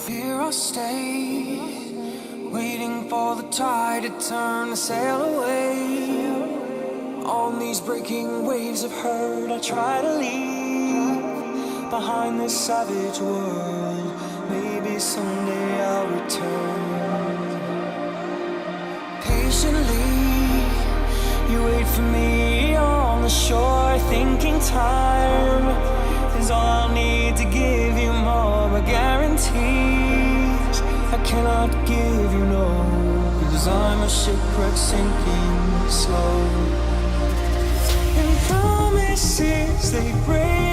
Here I'll stay, waiting for the tide to turn the sail away. On these breaking waves of hurt, I try to leave behind this savage world. Maybe someday I'll return. Patiently, you wait for me on the shore, thinking time is all I'll need to give you more. But guarantees I cannot give you no, 'cause I'm a shipwreck sinking slow. And promises they break